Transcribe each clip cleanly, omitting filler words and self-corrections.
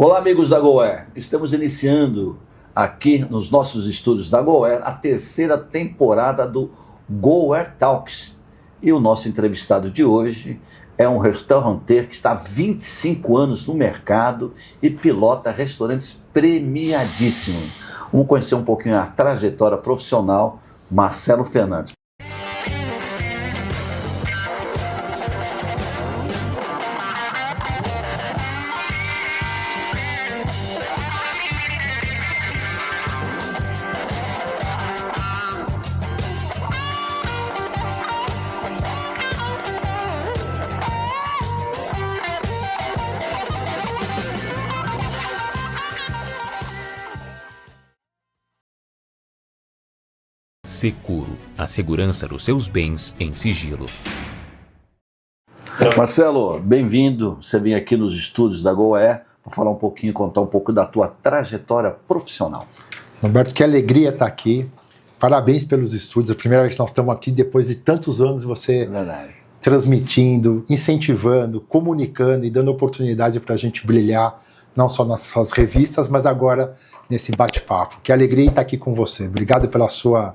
Olá, amigos da GoAir. Estamos iniciando aqui nos nossos estúdios da GoAir a terceira temporada do GoAir Talks. E o nosso entrevistado de hoje é um restaurateur que está há 25 anos no mercado e pilota restaurantes premiadíssimos. Vamos conhecer um pouquinho a trajetória profissional, Marcelo Fernandes. Securo, a segurança dos seus bens em sigilo. Marcelo, bem-vindo. Você vem aqui nos estúdios da GoAir para falar um pouquinho, contar um pouco da tua trajetória profissional. Roberto, que alegria estar aqui. Parabéns pelos estúdios. A primeira vez que nós estamos aqui, depois de tantos anos, você transmitindo, incentivando, comunicando e dando oportunidade para a gente brilhar, não só nas suas revistas, mas agora nesse bate-papo. Que alegria estar aqui com você. Obrigado pela sua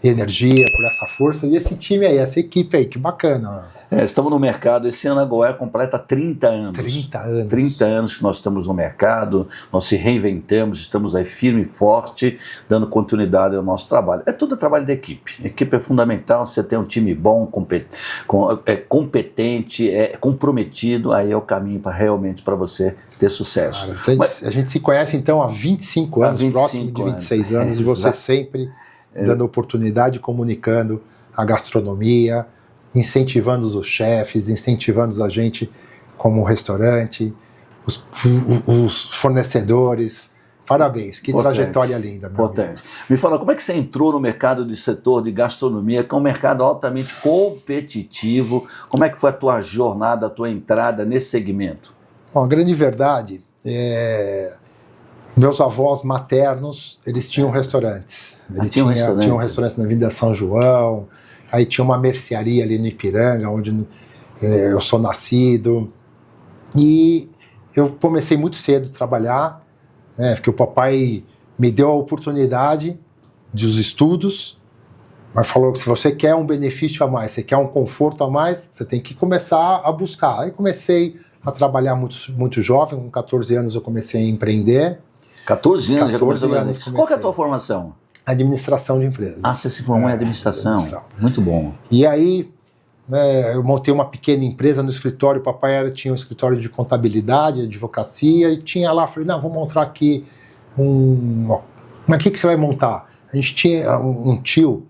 energia, por essa força. E esse time aí, essa equipe aí, que bacana. Estamos no mercado. Esse ano a GoAir completa 30 anos. 30 anos. 30 anos que nós estamos no mercado, nós se reinventamos, estamos aí firme e forte, dando continuidade ao nosso trabalho. É tudo trabalho da equipe. A equipe é fundamental, você tem um time bom, competente, comprometido, aí é o caminho realmente para você ter sucesso. Claro, então a gente se conhece então há 25 anos, próximo de 26 anos, e você sempre dando oportunidade, comunicando a gastronomia, incentivando os chefes, incentivando a gente como restaurante, os fornecedores. Parabéns, que trajetória linda. Importante. Me fala, como é que você entrou no mercado de setor de gastronomia, que é um mercado altamente competitivo? Como é que foi a tua jornada, a tua entrada nesse segmento? Bom, a grande verdade meus avós maternos, eles tinham restaurantes. Tinham um restaurante na Avenida São João, aí tinha uma mercearia ali no Ipiranga, onde eu sou nascido. E eu comecei muito cedo a trabalhar, né, porque o papai me deu a oportunidade dos estudos, mas falou que se você quer um benefício a mais, você quer um conforto a mais, você tem que começar a buscar. Aí comecei a trabalhar muito jovem, com 14 anos eu comecei a empreender. 14 anos já começou a empreender. Qual que é a tua formação? Administração de empresas. Ah, você se formou em administração. Muito bom. E aí, eu montei uma pequena empresa no escritório. O papai tinha um escritório de contabilidade, advocacia, e tinha lá, falei, não, vou montar aqui Mas o que você vai montar? A gente tinha um tio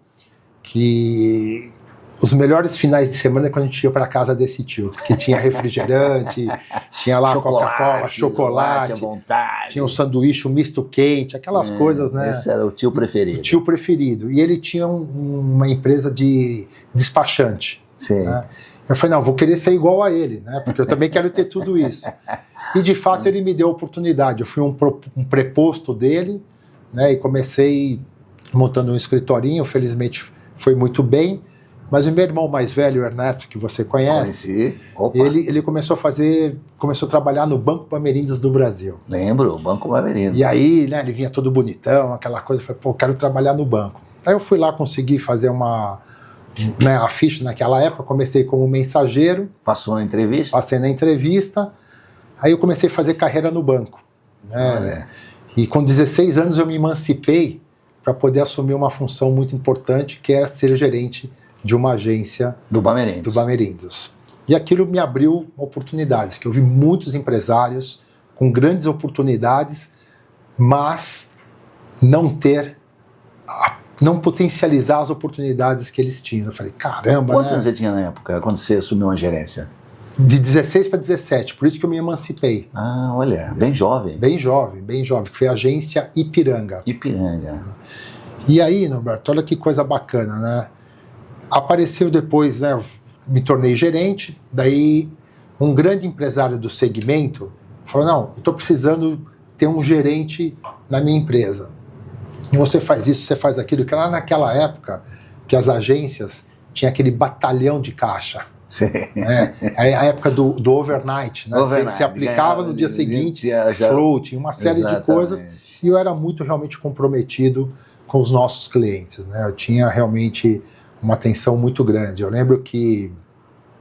que os melhores finais de semana é quando a gente ia para casa desse tio, porque tinha refrigerante, tinha lá Coca-Cola, chocolate, à vontade. Tinha um sanduíche, um misto quente, aquelas coisas, né? Esse era o tio preferido. O tio preferido. E ele tinha uma empresa de despachante. Sim. Né? Eu falei, não, vou querer ser igual a ele, né? Porque eu também quero ter tudo isso. E de fato ele me deu a oportunidade. Eu fui um preposto dele, né? E comecei montando um escritorinho, felizmente foi muito bem. Mas o meu irmão mais velho, o Ernesto, que você conhece, ele começou a trabalhar no Banco Bamerindos do Brasil. Lembro, o Banco Bamerindos. E aí, né, ele vinha todo bonitão, aquela coisa, eu falei, pô, quero trabalhar no banco. Aí eu fui lá, consegui fazer a ficha naquela época, comecei como mensageiro. Passou na entrevista? Passei na entrevista, aí eu comecei a fazer carreira no banco. Né? E com 16 anos eu me emancipei para poder assumir uma função muito importante, que era ser gerente de uma agência do Bamerindos. E aquilo me abriu oportunidades, que eu vi muitos empresários com grandes oportunidades, mas não potencializar as oportunidades que eles tinham. Eu falei, caramba, Quantos anos você tinha na época, quando você assumiu uma gerência? De 16 para 17, por isso que eu me emancipei. Ah, olha, bem jovem. Bem jovem, que foi a agência Ipiranga. E aí, Norberto, olha que coisa bacana, né? Apareceu depois, né, me tornei gerente, daí um grande empresário do segmento falou, não, eu estou precisando ter um gerente na minha empresa. E você faz isso, você faz aquilo, que lá naquela época que as agências tinham aquele batalhão de caixa. A época do overnight, né? Você aplicava no dia seguinte, float, uma série de coisas, e eu era muito realmente comprometido com os nossos clientes, né? Eu tinha realmente uma atenção muito grande. Eu lembro que...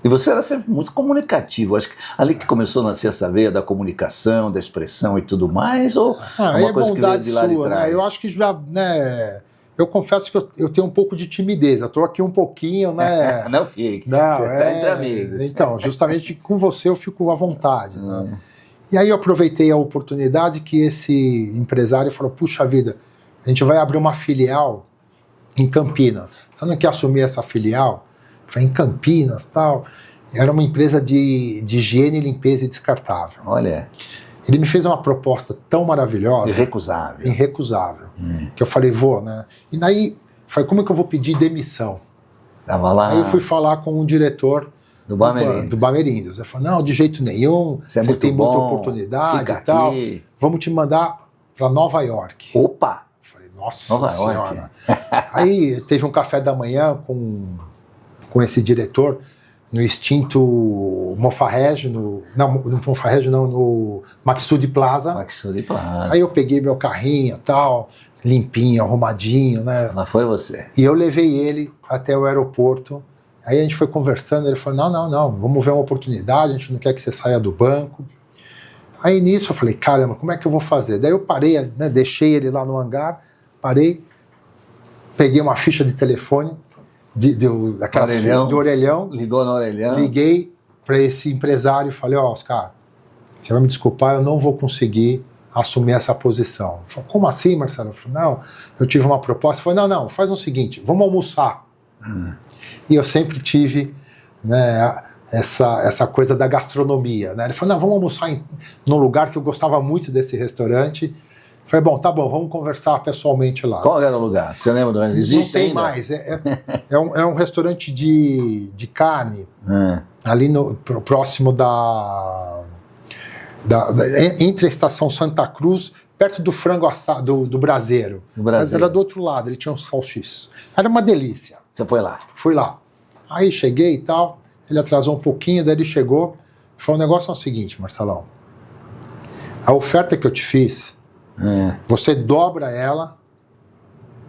E você era sempre muito comunicativo. Acho que ali que começou a nascer essa veia da comunicação, da expressão e tudo mais, ou uma coisa que veio de lá de trás? Né? Eu acho que já... né, eu confesso que eu tenho um pouco de timidez. Eu estou aqui um pouquinho, né? Não fique. Você está entre amigos. Então, justamente com você eu fico à vontade. Né? E aí eu aproveitei a oportunidade que esse empresário falou, puxa vida, a gente vai abrir uma filial em Campinas. Você não quer assumir essa filial? Eu falei, em Campinas, tal. Era uma empresa de higiene, limpeza e descartável. Olha. Ele me fez uma proposta tão maravilhosa. Irrecusável. Irrecusável. Que eu falei, vou, né? E daí, falei, como é que eu vou pedir demissão? Tava lá. Aí eu fui falar com o diretor do Bamerindos. Ele falou, não, de jeito nenhum, você tem muita oportunidade e tal. Vamos te mandar para Nova York. Opa! Eu falei, nossa senhora. Aí teve um café da manhã com esse diretor no extinto Mofarrege, no Maxud Plaza. Maxud Plaza. Aí eu peguei meu carrinho e tal, limpinho, arrumadinho, né? Lá foi você. E eu levei ele até o aeroporto. Aí a gente foi conversando, ele falou, não, vamos ver uma oportunidade, a gente não quer que você saia do banco. Aí nisso eu falei, caramba, como é que eu vou fazer? Daí eu parei, né, deixei ele lá no hangar, parei, peguei uma ficha de telefone, do orelhão. Ligou no orelhão. Liguei para esse empresário e falei, Oscar, você vai me desculpar, eu não vou conseguir assumir essa posição. Ele falou, como assim, Marcelo? Eu falei, não, eu tive uma proposta. Ele falou, não, faz o seguinte, vamos almoçar. E eu sempre tive, né, essa coisa da gastronomia. Né? Ele falou, não, vamos almoçar num lugar que eu gostava muito desse restaurante. Eu falei, bom, tá bom, vamos conversar pessoalmente lá. Qual era o lugar? Você lembra do lugar? Existe? Não tem ainda? Mais. É um restaurante de carne, ali próximo entre a estação Santa Cruz, perto do frango assado do Braseiro. Mas era do outro lado, ele tinha um salsichão. Era uma delícia. Você foi lá? Fui lá. Aí cheguei e tal, ele atrasou um pouquinho, daí ele chegou e falou, o negócio é o seguinte, Marcelão, a oferta que eu te fiz, você dobra ela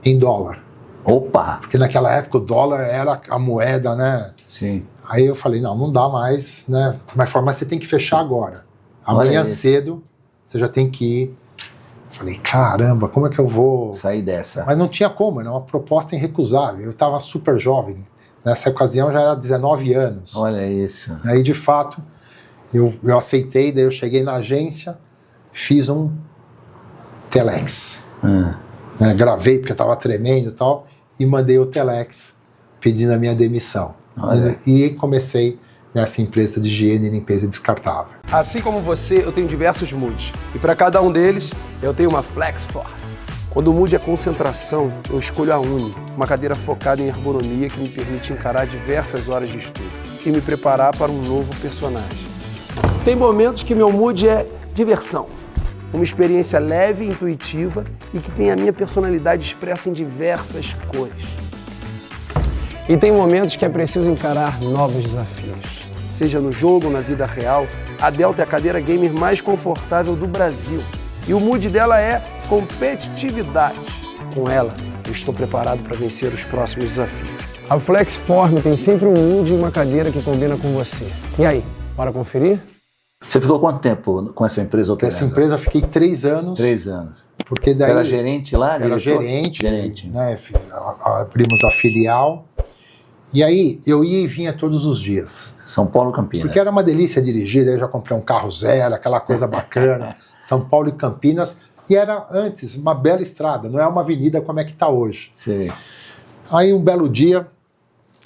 em dólar. Opa! Porque naquela época o dólar era a moeda, né? Sim. Aí eu falei, não dá mais, né? Mas você tem que fechar agora. Amanhã cedo você já tem que ir. Falei, caramba, como é que eu vou sair dessa? Mas não tinha como, era uma proposta irrecusável. Eu estava super jovem. Nessa ocasião já era 19 anos. Olha isso. Aí, de fato, eu aceitei, daí eu cheguei na agência, fiz um telex. Né, gravei, porque eu estava tremendo e tal, e mandei o telex pedindo a minha demissão. E comecei nessa empresa de higiene, limpeza e descartável. Assim como você, eu tenho diversos moods. E para cada um deles, eu tenho uma FlexForce. Quando o mood é concentração, eu escolho a Uni, uma cadeira focada em ergonomia que me permite encarar diversas horas de estudo e me preparar para um novo personagem. Tem momentos que meu mood é diversão, uma experiência leve e intuitiva e que tem a minha personalidade expressa em diversas cores. E tem momentos que é preciso encarar novos desafios. Seja no jogo ou na vida real, a Delta é a cadeira gamer mais confortável do Brasil. E o mood dela é competitividade. Com ela, eu estou preparado para vencer os próximos desafios. A FlexForce tem sempre um mood e uma cadeira que combina com você. E aí, bora conferir? Você ficou quanto tempo com essa empresa operando? Essa empresa eu fiquei 3 anos. 3 anos. Porque daí era gerente lá? Era gerente. Né, abrimos a filial. E aí, eu ia e vinha todos os dias. São Paulo e Campinas. Porque era uma delícia dirigir, daí eu já comprei um carro zero, aquela coisa bacana. São Paulo e Campinas. E era antes uma bela estrada, não é uma avenida como é que está hoje. Sim. Aí um belo dia,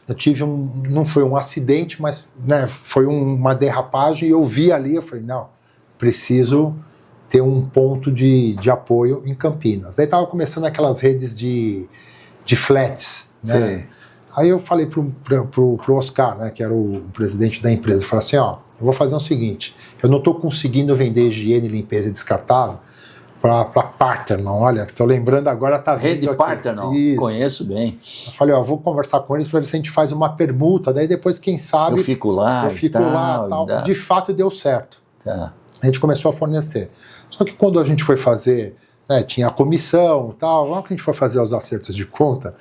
eu tive não foi um acidente, mas né, foi uma derrapagem e eu vi ali, eu falei, não, preciso ter um ponto de apoio em Campinas. Aí estava começando aquelas redes de flats, né? Sim. Aí eu falei pro Oscar, né, que era o presidente da empresa, eu falei assim, eu vou fazer o seguinte, eu não estou conseguindo vender higiene, limpeza e descartável, para Parthenon, olha, estou lembrando agora, tá vindo Rede aqui. Parthenon, conheço bem. Eu falei, ó, vou conversar com eles para ver se a gente faz uma permuta, daí depois, quem sabe... Eu fico lá tal. De fato, deu certo. Tá. A gente começou a fornecer. Só que quando a gente foi fazer, né, tinha a comissão e tal, logo que a gente foi fazer os acertos de conta,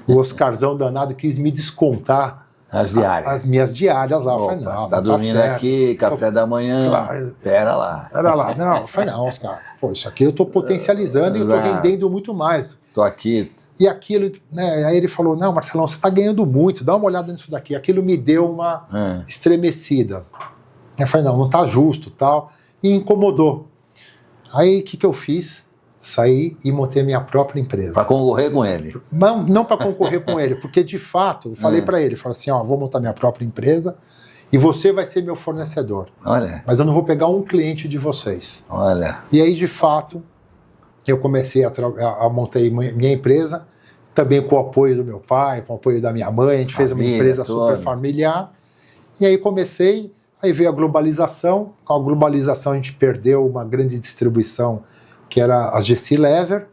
o Oscarzão danado quis me descontar as minhas diárias lá. Eu falei, não, você tá dormindo aqui, café da manhã, claro, pera lá. Não, eu falei, não, Oscar, pô, isso aqui eu tô potencializando e eu tô rendendo muito mais. Tô aqui. E aquilo, né, aí ele falou, não, Marcelão, você tá ganhando muito, dá uma olhada nisso daqui. Aquilo me deu uma estremecida. Eu falei, não tá justo, tal, e incomodou. Aí, o que eu fiz? Saí e montei a minha própria empresa. Para concorrer com ele? Não para concorrer com ele, porque de fato, eu falei para ele, falei assim, ó, vou montar minha própria empresa e você vai ser meu fornecedor. Olha. Mas eu não vou pegar um cliente de vocês. Olha. E aí, de fato, eu comecei a montar minha empresa, também com o apoio do meu pai, com o apoio da minha mãe, a gente fez uma empresa super familiar. E aí comecei, aí veio a globalização, com a globalização a gente perdeu uma grande distribuição, que era a GC Lever,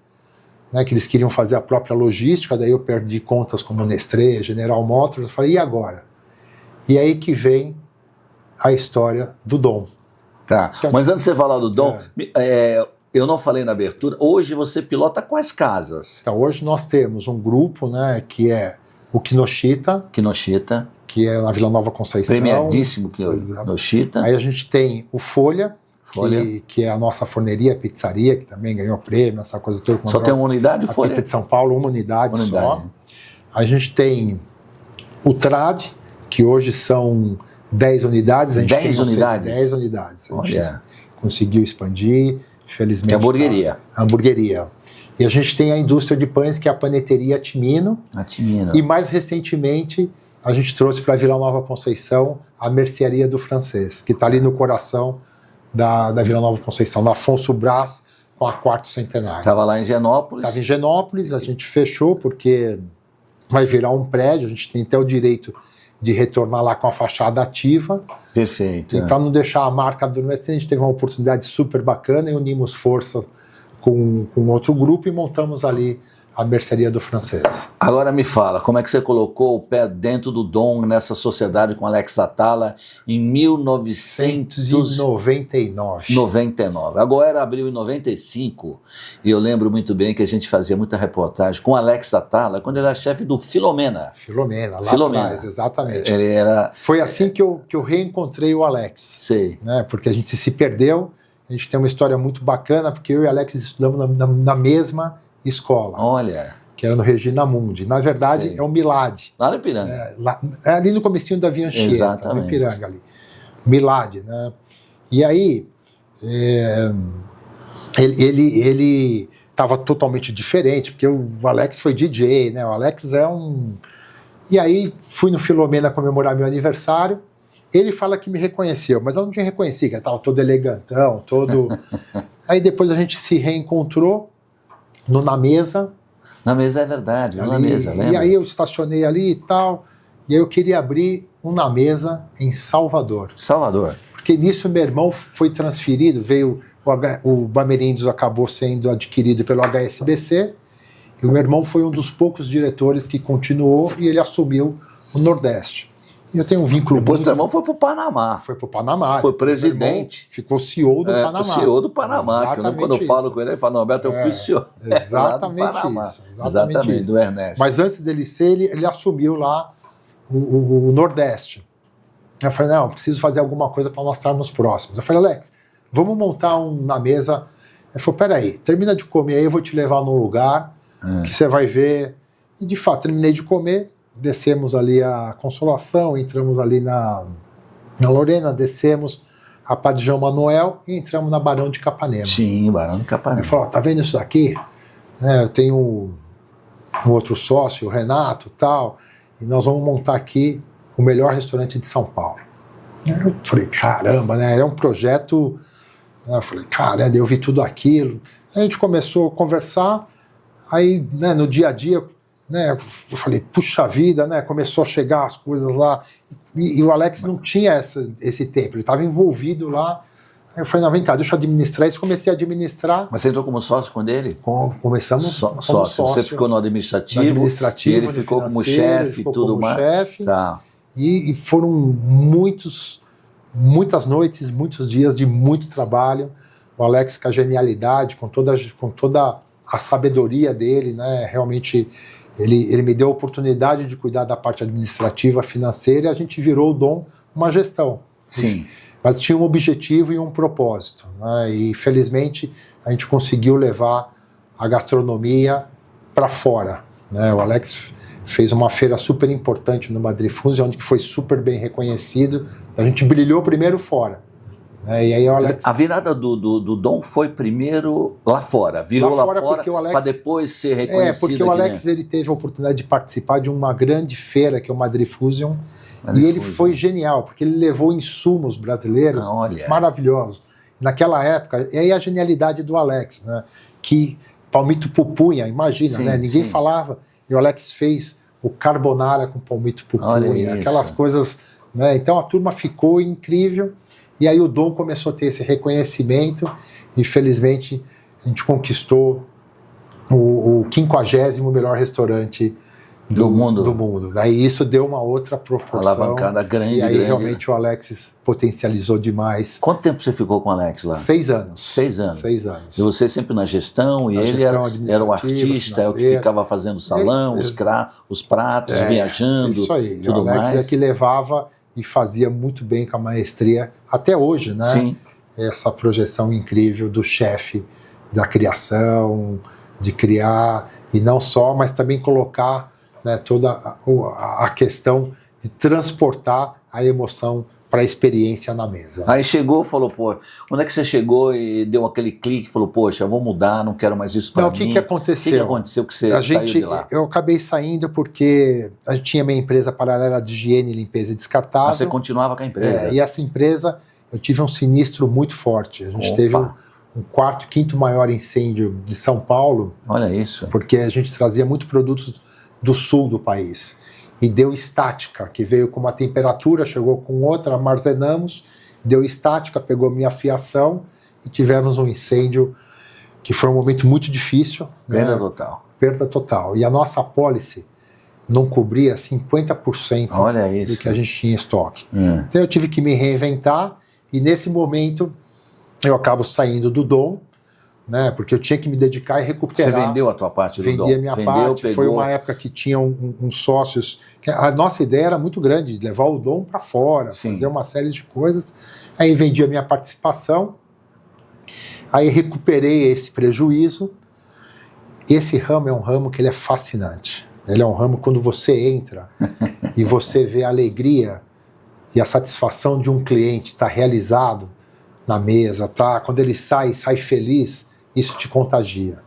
né, que eles queriam fazer a própria logística, daí eu perdi contas como Nestlé, General Motors, eu falei, e agora? E aí que vem a história do Dom. Tá, mas antes de você falar do Dom, eu não falei na abertura, hoje você pilota quais casas? Então, hoje nós temos um grupo, né, que é o Kinoshita, que é na Vila Nova Conceição. Premiadíssimo Kinoshita. Aí a gente tem o Folha. Que é a nossa forneria, pizzaria, que também ganhou prêmio, essa coisa toda. Só tem uma unidade, Folha? Aqui de São Paulo, uma unidade só. A gente tem o Trad, que hoje são 10 unidades. A gente 10 unidades? 10 unidades. A gente conseguiu expandir, infelizmente. Que é a hamburgueria. A hamburgueria. E a gente tem a indústria de pães, que é a paneteria Timino. A Timino. E mais recentemente, a gente trouxe para Vila Nova Conceição a mercearia do Francês, que está ali no coração da Vila Nova Conceição, no Afonso Brás, com a quarto centenário. Estava lá em Genópolis. Estava em Genópolis, a gente fechou porque vai virar um prédio, a gente tem até o direito de retornar lá com a fachada ativa. Perfeito. E para não deixar a marca do Nestlé, a gente teve uma oportunidade super bacana e unimos forças com outro grupo e montamos ali a mercearia do Francês. Agora me fala, como é que você colocou o pé dentro do Dom nessa sociedade com Alex Atala em 1999? A Goer abriu em 95 e eu lembro muito bem que a gente fazia muita reportagem com Alex Atala quando ele era chefe do Filomena. Filomena, atrás, exatamente. Ele era... Foi assim que eu reencontrei o Alex. Sei. Né, porque a gente se perdeu, a gente tem uma história muito bacana, porque eu e o Alex estudamos na mesma escola. Olha. Que era no Regina Mundi. Na verdade, é o Milad. Lá no Ipiranga. É ali no comecinho da Via Anchieta. Exatamente. No Ipiranga ali. Milad, né? E aí, ele estava totalmente diferente, porque o Alex foi DJ, né? O Alex é um... E aí, fui no Filomena comemorar meu aniversário. Ele fala que me reconheceu, mas eu não tinha reconhecido, que ele estava todo elegantão, todo... Aí depois a gente se reencontrou, Na Mesa. Na Mesa, é verdade, ali, Na Mesa, lembra? E aí eu estacionei ali e tal, e aí eu queria abrir Na Mesa em Salvador. Porque nisso meu irmão foi transferido, veio, o Bamerindos acabou sendo adquirido pelo HSBC, e o meu irmão foi um dos poucos diretores que continuou, e ele assumiu o Nordeste. E eu tenho um vínculo Depois o irmão foi para o Panamá. Foi presidente. Ficou CEO do Panamá. O CEO do Panamá. Quando eu falo com ele fala, não, Roberto, eu fui CEO. Exatamente isso. Do Ernesto. Mas antes dele ser, ele assumiu lá o Nordeste. Eu falei, não, preciso fazer alguma coisa para nós estarmos próximos. Eu falei, Alex, vamos montar Na Mesa. Ele falou, peraí, termina de comer aí, eu vou te levar num lugar que você vai ver. E de fato, terminei de comer. Descemos ali a Consolação, entramos ali na Lorena, descemos a Padre João Manuel e entramos na Barão de Capanema. Sim, Barão de Capanema. Ele falou, tá vendo isso daqui? Eu tenho um outro sócio, o Renato, tal, e nós vamos montar aqui o melhor restaurante de São Paulo. Eu falei, caramba, né? Era um projeto... Eu falei, caramba, eu vi tudo aquilo. Aí a gente começou a conversar, aí, né, no dia a dia... Né, eu falei, puxa vida, né, começou a chegar as coisas lá, e o Alex não tinha esse tempo, ele estava envolvido lá. Aí eu falei, não, vem cá, deixa eu administrar isso. Comecei a administrar. Mas você entrou como sócio com ele? Começamos como sócio. Você ficou no administrativo e ele ficou como chefe e tudo mais. Chefe, tá. E foram muitas noites, muitos dias de muito trabalho. O Alex, com a genialidade, com toda a sabedoria dele, né? Realmente ele me deu a oportunidade de cuidar da parte administrativa, financeira, e a gente virou o Dom uma gestão. Sim. Mas tinha um objetivo e um propósito, né? E felizmente a gente conseguiu levar a gastronomia para fora, né? O Alex fez uma feira super importante no Madrid Fusion, onde foi super bem reconhecido. A gente brilhou primeiro fora. E aí o Alex... A virada do Dom foi primeiro lá fora, virou lá fora para depois ser reconhecido. Porque o Alex ele teve a oportunidade de participar de uma grande feira, que é o Madrid Fusion, e ele foi genial, porque ele levou insumos brasileiros maravilhosos. Naquela época, e aí a genialidade do Alex, né? Que palmito pupunha, imagina, né? Ninguém falava, e o Alex fez o carbonara com palmito pupunha, aquelas coisas, né? Então a turma ficou incrível, e aí o Dom começou a ter esse reconhecimento, e felizmente a gente conquistou o 50º melhor restaurante do mundo. Daí isso deu uma outra proporção. Alavancada grande. E aí realmente o Alex potencializou demais. Quanto tempo você ficou com o Alex lá? 6 anos. 6 anos. 6 anos. E você sempre na gestão, e ele era o artista, é o que ficava fazendo o salão, os pratos, viajando. Isso aí. Tudo o Alex mais. é que levava e fazia muito bem com a maestria, até hoje, né? Sim. Essa projeção incrível do chefe, da criação, de criar, e não só, mas também colocar, né, toda a questão de transportar a emoção para a experiência na mesa. Aí chegou e falou, pô, onde é que você chegou e deu aquele clique, falou, poxa, eu vou mudar, não quero mais isso para mim. O que aconteceu? O que aconteceu que você saiu de lá? Eu acabei saindo porque a gente tinha minha empresa paralela de higiene, limpeza e descartável. Mas você continuava com a empresa? E essa empresa, eu tive um sinistro muito forte. A gente teve um 4º, 5º maior incêndio de São Paulo. Olha isso. Porque a gente trazia muitos produtos do sul do país. E deu estática, que veio com uma temperatura, chegou com outra, armazenamos, deu estática, pegou minha fiação e tivemos um incêndio que foi um momento muito difícil. Perda total. Perda total. E a nossa apólice não cobria 50% do que a gente tinha em estoque. Então eu tive que me reinventar, e nesse momento eu acabo saindo do Dom, né, porque eu tinha que me dedicar e recuperar. Você vendeu a tua parte do Dom? Vendi a minha parte. Pegou... Foi uma época que tinha uns sócios... A nossa ideia era muito grande, levar o Dom para fora, fazer uma série de coisas. Aí vendi a minha participação, aí recuperei esse prejuízo. Esse ramo é um ramo que ele é fascinante. Ele é um ramo quando você entra e você vê a alegria e a satisfação de um cliente estar realizado na mesa, tá? Quando ele sai feliz, isso te contagia.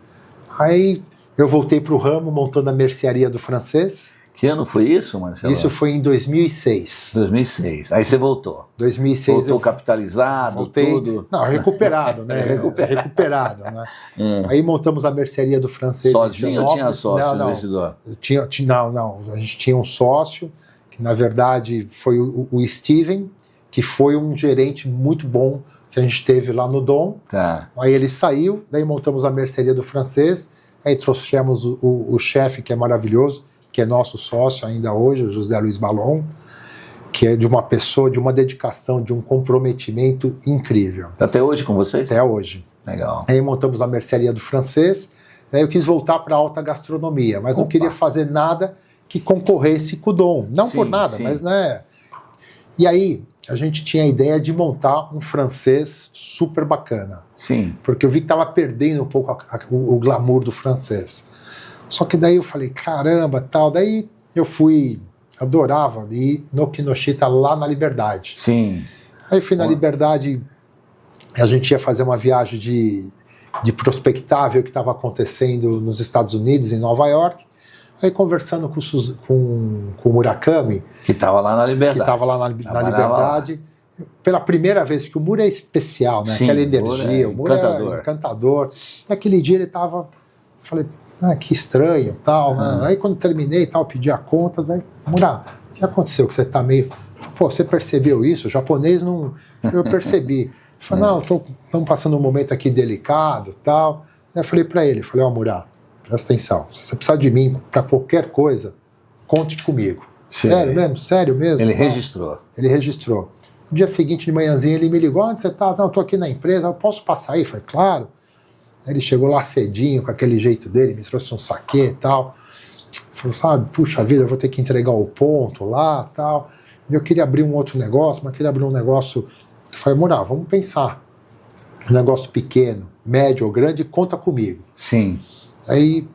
Aí eu voltei para o ramo montando a mercearia do Francês. Que ano foi isso, Marcelo? Isso foi em 2006. 2006. Aí você voltou. 2006 voltou capitalizado, voltei, tudo. Não, recuperado, né? recuperado, né? Aí montamos a mercearia do Francês. Sozinho ou tinha sócio no investidor? Não. A gente tinha um sócio, que na verdade foi o Steven, que foi um gerente muito bom que a gente teve lá no Dom. Tá. Aí ele saiu, daí montamos a mercearia do Francês, aí trouxemos o chefe, que é maravilhoso, que é nosso sócio ainda hoje, o José Luiz Balon, que é de uma pessoa, de uma dedicação, de um comprometimento incrível. Até hoje com vocês? Até hoje. Legal. Aí montamos a mercearia do Francês, aí eu quis voltar para a alta gastronomia, mas não queria fazer nada que concorresse com o Dom. Não por nada, mas né... E aí a gente tinha a ideia de montar um francês super bacana. Sim. Porque eu vi que estava perdendo um pouco o glamour do francês. Só que daí eu falei, caramba, tal. Daí eu adorava ir no Kinoshita lá na Liberdade. Sim. Aí fui na Liberdade, a gente ia fazer uma viagem de prospectar, ver o que estava acontecendo nos Estados Unidos, em Nova York. Aí conversando com o Murakami, que estava lá na Liberdade. Liberdade, pela primeira vez, porque o Mura é especial, né? Aquela energia, o Mura é encantador. E aquele dia ele estava, falei, que estranho, tal. Né? Aí quando terminei, tal, pedi a conta, daí, Mura, o que aconteceu? Que você está meio... Pô, você percebeu isso? O japonês não... Eu percebi. falei, não, estamos passando um momento aqui delicado, tal. Aí eu falei para ele, ó, Murat, presta atenção, se você precisar de mim para qualquer coisa, conte comigo. Sério mesmo? Sério mesmo? Ele registrou. Ele registrou. No dia seguinte, de manhãzinha, ele me ligou, onde você tá? Não, eu tô aqui na empresa, eu posso passar aí? Eu falei, claro. Aí ele chegou lá cedinho, com aquele jeito dele, me trouxe um saquê e tal. Falou, sabe, puxa vida, eu vou ter que entregar o ponto lá e tal. E eu queria abrir um outro negócio, mas queria abrir um negócio... Eu falei, Murat, vamos pensar. Um negócio pequeno, médio ou grande, conta comigo. Sim. Aí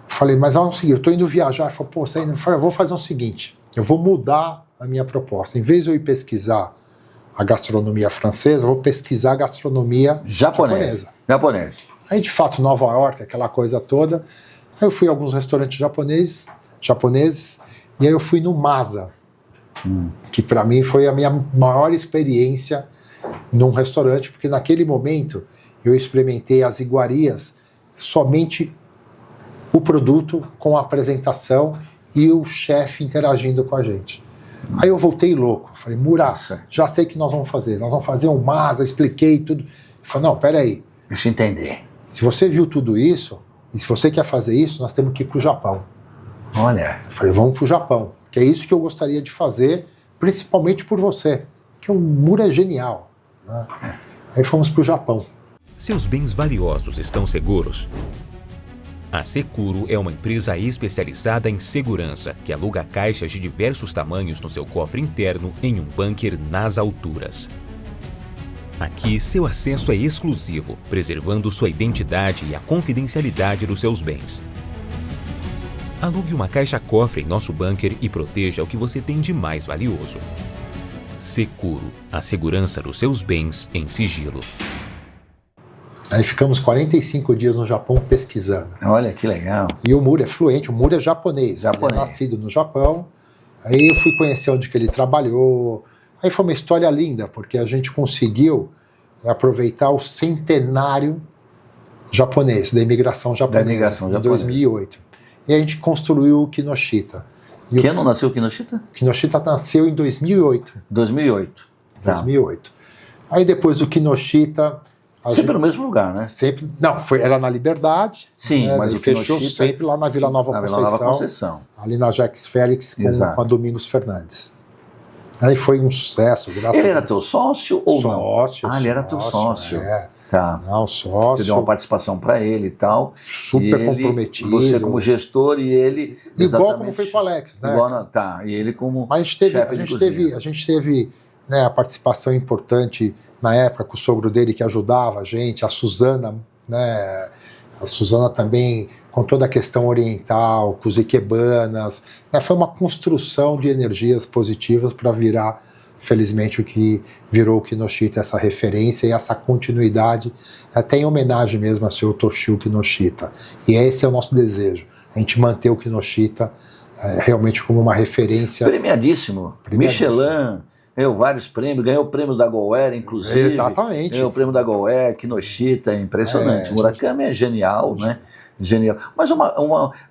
falei, mas vamos seguir, eu tô indo viajar. Ele falou, pô, você ainda... Eu falei, eu vou fazer o seguinte, eu vou mudar a minha proposta. Em vez de eu ir pesquisar a gastronomia francesa, eu vou pesquisar a gastronomia japonesa. Aí, de fato, Nova York, aquela coisa toda. Aí eu fui a alguns restaurantes japoneses, e aí eu fui no Masa, que para mim foi a minha maior experiência num restaurante, porque naquele momento eu experimentei as iguarias, somente o produto com a apresentação e o chefe interagindo com a gente. Aí eu voltei louco, falei, Murat, já sei o que nós vamos fazer um Masa, expliquei tudo. Ele falou, não, peraí. Deixa eu entender. Se você viu tudo isso, e se você quer fazer isso, nós temos que ir para o Japão. Olha. Eu falei, vamos para o Japão, que é isso que eu gostaria de fazer, principalmente por você, que o Murat é genial. Né? Aí fomos para o Japão. Seus bens valiosos estão seguros? A Securo é uma empresa especializada em segurança que aluga caixas de diversos tamanhos no seu cofre interno em um bunker nas alturas. Aqui, seu acesso é exclusivo, preservando sua identidade e a confidencialidade dos seus bens. Alugue uma caixa-cofre em nosso bunker e proteja o que você tem de mais valioso. Securo, a segurança dos seus bens em sigilo. Aí ficamos 45 dias no Japão pesquisando. Olha, que legal. E o Murat é fluente, o Murat é japonês. Ele é nascido no Japão. Aí eu fui conhecer onde que ele trabalhou. Aí foi uma história linda, porque a gente conseguiu aproveitar o centenário japonês, da imigração japonesa, em 2008. E a gente construiu o Kinoshita. Que ano nasceu o Kinoshita? O Kinoshita nasceu em 2008. 2008. Tá. 2008. Aí depois do Kinoshita... Sempre no mesmo lugar, né? Sempre. Não, era na Liberdade. Sim, né, mas o fechou Kinoshita, sempre lá na Vila Nova Conceição. Ali na Jacques Félix com a Domingos Fernandes. Aí foi um sucesso, graças a Deus. Ele era teu sócio ou não? Sócio. Ah, ele era teu sócio. É. Tá. Não, sócio. Você deu uma participação para ele e tal. Super comprometido. Você como gestor e ele... Igual como foi com o Alex, né? Tá, e ele como Mas a gente teve né, a participação importante na época com o sogro dele que ajudava a gente, a Suzana, né? A Suzana também com toda a questão oriental, com os ikebanas. Né? Foi uma construção de energias positivas para virar, felizmente, o que virou o Kinoshita, essa referência e essa continuidade, até em homenagem mesmo a seu Toshio Kinoshita. E esse é o nosso desejo, a gente manter o Kinoshita realmente como uma referência. Premiadíssimo. Michelin, ganhou vários prêmios, ganhou o prêmio da Goer, inclusive. Exatamente. Ganhou o prêmio da Goer, Kinoshita, impressionante. Murakami é genial, né? Genial. Mas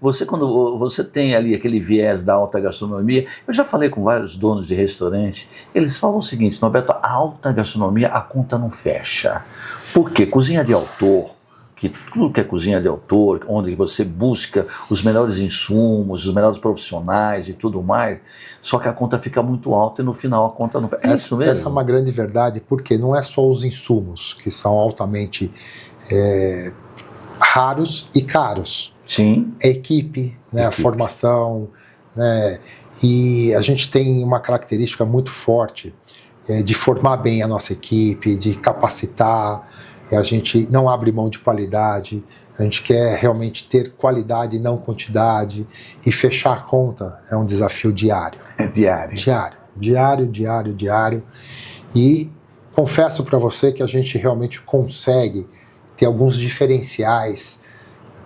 você, quando você tem ali aquele viés da alta gastronomia, eu já falei com vários donos de restaurante, eles falam o seguinte, Norberto, a alta gastronomia, a conta não fecha. Por quê? Cozinha de autor, que tudo que é cozinha de autor, onde você busca os melhores insumos, os melhores profissionais e tudo mais, só que a conta fica muito alta e no final a conta não fecha. É isso mesmo? Essa é uma grande verdade, porque não é só os insumos que são altamente raros e caros. Sim. A equipe, né, a formação, né, e a gente tem uma característica muito forte de formar bem a nossa equipe, de capacitar, a gente não abre mão de qualidade, a gente quer realmente ter qualidade e não quantidade, e fechar a conta é um desafio diário. É diário. Diário. E confesso para você que a gente realmente consegue ter alguns diferenciais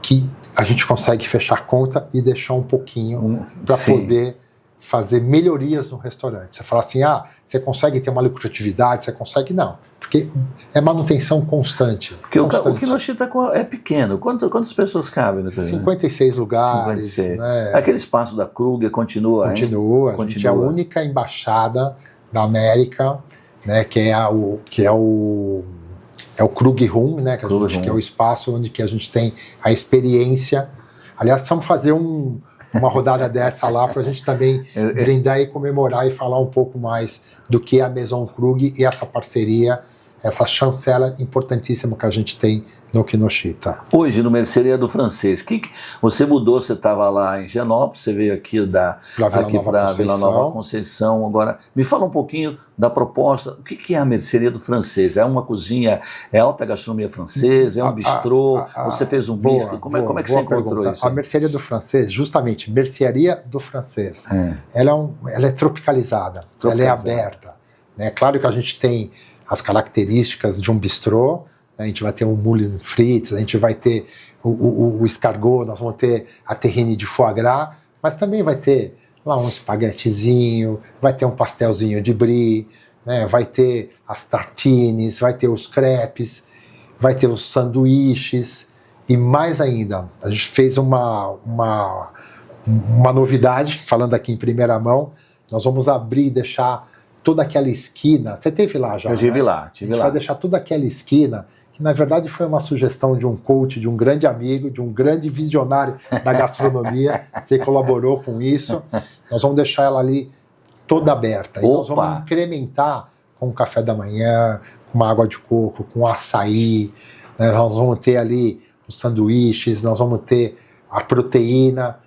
que a gente consegue fechar a conta e deixar um pouquinho para poder fazer melhorias no restaurante. Você fala assim, você consegue ter uma lucratividade, você consegue? Não, porque é manutenção constante. Porque o Kinoshita é pequeno, quantas pessoas cabem no 56 lugares. 56. Né? Aquele espaço da Kruger continua, a gente é a única embaixada da América né, que é o Krug Room, né, que é o espaço onde que a gente tem a experiência. Aliás, precisamos fazer uma rodada dessa lá para a gente também brindar e comemorar e falar um pouco mais do que é a Maison Krug e essa parceria, essa chancela importantíssima que a gente tem no Kinoshita. Hoje, no Mercearia do Francês, você mudou, você estava lá em Genópolis, você veio aqui para Vila Nova Conceição. Agora, me fala um pouquinho da proposta. O que é a Mercearia do Francês? É uma cozinha, é alta gastronomia francesa, é um bistrô? Você fez um bistrô? Como é que você encontrou pergunta. Isso? A Mercearia do Francês, justamente, Mercearia do Francês, ela é tropicalizada, ela é aberta. Né? Claro que a gente tem as características de um bistrô, né? A gente vai ter um moule frites, a gente vai ter o escargot, nós vamos ter a terrine de foie gras, mas também vai ter lá um espaguetezinho, vai ter um pastelzinho de brie, né? Vai ter as tartines, vai ter os crepes, vai ter os sanduíches e mais ainda, a gente fez uma novidade, falando aqui em primeira mão, nós vamos abrir e deixar toda aquela esquina. Você esteve lá já? Eu estive lá. A gente vai deixar toda aquela esquina, que na verdade foi uma sugestão de um coach, de um grande amigo, de um grande visionário da gastronomia. Você colaborou com isso. Nós vamos deixar ela ali toda aberta. E nós vamos incrementar com o café da manhã, com uma água de coco, com açaí. Né? Nós vamos ter ali os sanduíches, nós vamos ter a proteína,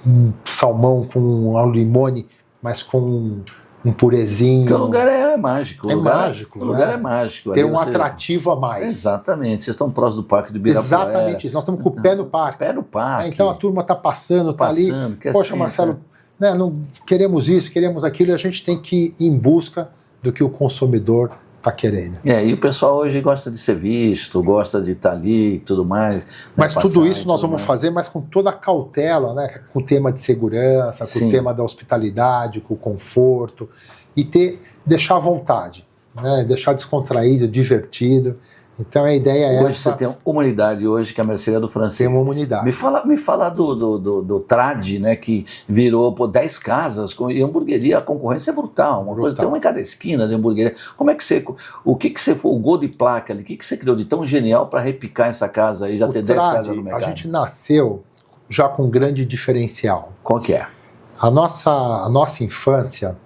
um salmão com ao limone, mas com um purezinho. Porque o lugar é mágico. O lugar é mágico. Tem um atrativo a mais. Exatamente. Vocês estão próximos do Parque do Ibirapuera. Exatamente isso. Nós estamos com o pé no parque. Pé no parque. Então a turma está passando, está ali. Poxa, Marcelo, né, não queremos isso, queremos aquilo, e a gente tem que ir em busca do que o consumidor está querendo. E o pessoal hoje gosta de ser visto, gosta de estar ali e tudo mais. Mas tudo isso nós vamos fazer, mas com toda a cautela, né? Com o tema de segurança, com o tema da hospitalidade, com o conforto, e deixar à vontade, né? Deixar descontraído, divertido. Então a ideia é hoje essa. Você tem uma unidade hoje que é a Mercearia do Francês. Tem uma unidade. Me fala do Trad, né, que virou 10 casas e hamburgueria, a concorrência é brutal. Coisa, tem uma em cada esquina de hamburgueria. Como é que você, o gol de placa ali, o que você criou de tão genial para repicar essa casa aí, já ter 10 casas no mercado? A gente nasceu já com um grande diferencial. Qual que é? A nossa infância,